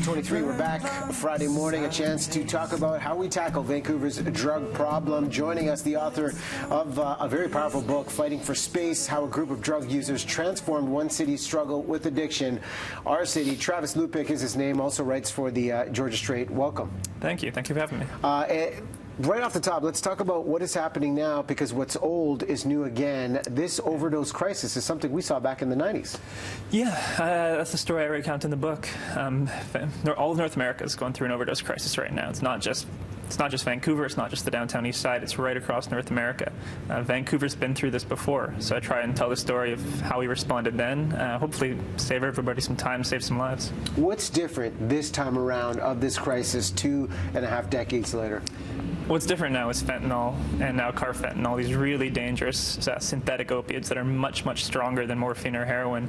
7:23, we're back Friday morning, a chance to talk about how we tackle Vancouver's drug problem. Joining us, the author of a very powerful book, Fighting for Space, How a Group of Drug Users Transformed One City's Struggle with Addiction. Our City, Travis Lupick is his name, also writes for the Georgia Straight. Welcome. Thank you. Thank you for having me. Right off the top, let's talk about what is happening now, because what's old is new again. This overdose crisis is something we saw back in the 90s. Yeah, that's the story I recount in the book. All of North America is going through an overdose crisis right now. It's not just Vancouver, it's not just the downtown east side, it's right across North America. Vancouver's been through this before, so I try and tell the story of how we responded then, hopefully save everybody some time, save some lives. What's different this time around of this crisis 2.5 decades later? What's different now is fentanyl and now carfentanil, these really dangerous synthetic opiates that are much, much stronger than morphine or heroin.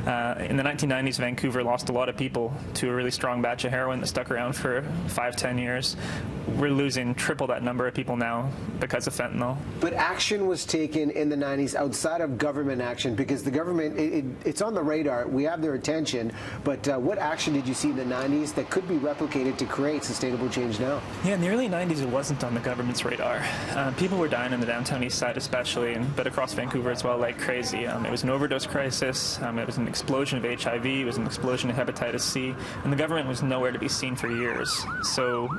In the 1990s, Vancouver lost a lot of people to a really strong batch of heroin that stuck around for 5-10 years. We're losing triple that number of people now because of fentanyl. But action was taken in the 90s outside of government action, because the government, it's on the radar. We have their attention. But what action did you see in the 90s that could be replicated to create sustainable change now? Yeah, in the early 90s, it wasn't on the government's radar. People were dying in the downtown east side especially, but across Vancouver as well, like crazy. It was an overdose crisis, it was an explosion of HIV, it was an explosion of hepatitis C, and the government was nowhere to be seen for years. So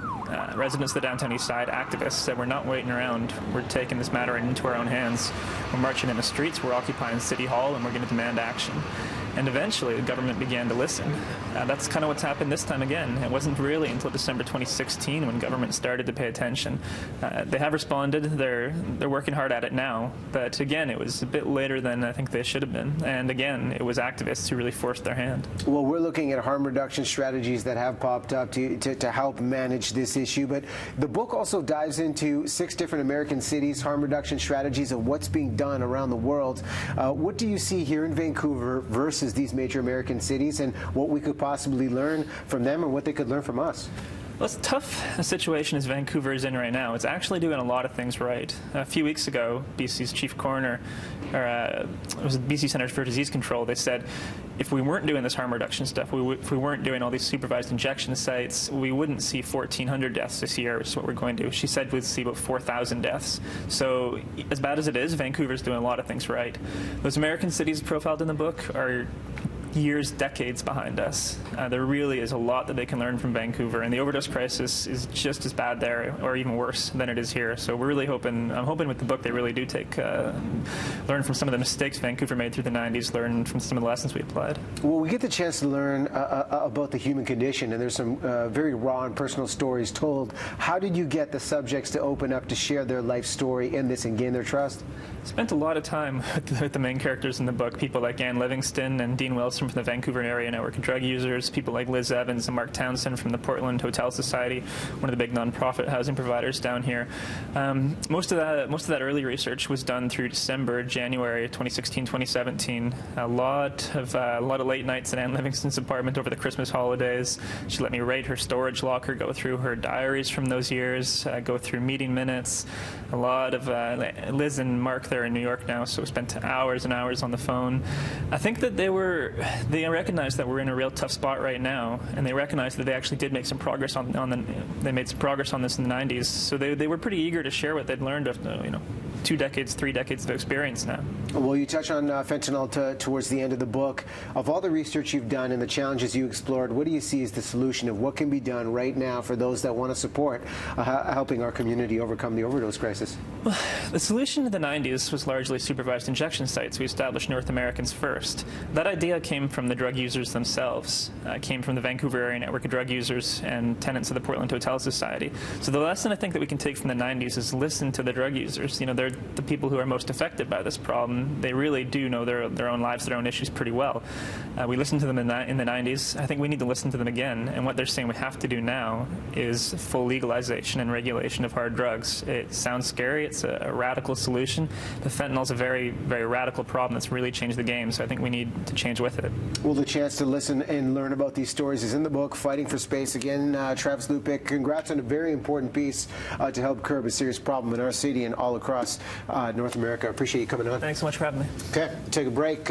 residents of the downtown east side, activists, said we're not waiting around, we're taking this matter into our own hands. We're marching in the streets, we're occupying City Hall, and we're going to demand action. And eventually the government began to listen. That's kind of what's happened this time again. It wasn't really until December 2016 when government started to pay attention. They have responded. They're working hard at it now. But again, it was a bit later than I think they should have been. And again, it was activists who really forced their hand. Well, we're looking at harm reduction strategies that have popped up to help manage this issue. But the book also dives into 6 different American cities, harm reduction strategies, and what's being done around the world. What do you see here in Vancouver versus these major American cities, and what we could possibly learn from them and what they could learn from us? Well, it's a tough situation as Vancouver is in right now. It's actually doing a lot of things right. A few weeks ago, BC's chief coroner, it was the BC Centers for Disease Control, they said if we weren't doing this harm reduction stuff, if we weren't doing all these supervised injection sites, we wouldn't see 1,400 deaths this year, which is what we're going to. She said we'd see about 4,000 deaths. So as bad as it is, Vancouver's doing a lot of things right. Those American cities profiled in the book are years, decades behind us. There really is a lot that they can learn from Vancouver, and the overdose crisis is just as bad there, or even worse than it is here. So we're really hoping, I'm hoping with the book they really do learn from some of the mistakes Vancouver made through the 90s, learn from some of the lessons we applied. Well, we get the chance to learn about the human condition, and there's some very raw and personal stories told. How did you get the subjects to open up to share their life story in this and gain their trust? I spent a lot of time with the main characters in the book, people like Ann Livingston and Dean Wilson from the Vancouver Area Network of Drug Users, people like Liz Evans and Mark Townsend from the Portland Hotel Society, one of the big nonprofit housing providers down here. Most of that early research was done through December, January 2016, 2017. A lot of late nights in Ann Livingston's apartment over the Christmas holidays. She let me raid her storage locker, go through her diaries from those years, go through meeting minutes. A lot of Liz and Mark, they're in New York now, so we spent hours and hours on the phone. I think that they recognized that we're in a real tough spot right now, and they recognized that they actually did make some progress they made some progress on this in the 90s. So they were pretty eager to share what they'd learned of 2 decades, 3 decades of experience now. Well, you touch on fentanyl towards the end of the book. Of all the research you've done and the challenges you explored, what do you see as the solution of what can be done right now for those that want to support helping our community overcome the overdose crisis? Well, the solution to the 90s was largely supervised injection sites. We established North Americans first. That idea came from the drug users themselves. It came from the Vancouver Area Network of Drug Users and tenants of the Portland Hotel Society. So the lesson I think that we can take from the 90s is listen to the drug users. They're the people who are most affected by this problem. They really do know their own lives, their own issues pretty well. We listened to them in the 90s. I think we need to listen to them again. And what they're saying we have to do now is full legalization and regulation of hard drugs. It sounds scary. It's a radical solution. But fentanyl is a very, very radical problem that's really changed the game. So I think we need to change with it. Well, the chance to listen and learn about these stories is in the book, Fighting for Space. Again, Travis Lupick, congrats on a very important piece to help curb a serious problem in our city and all across North America. I appreciate you coming on. Thanks so much for having me. Okay, take a break.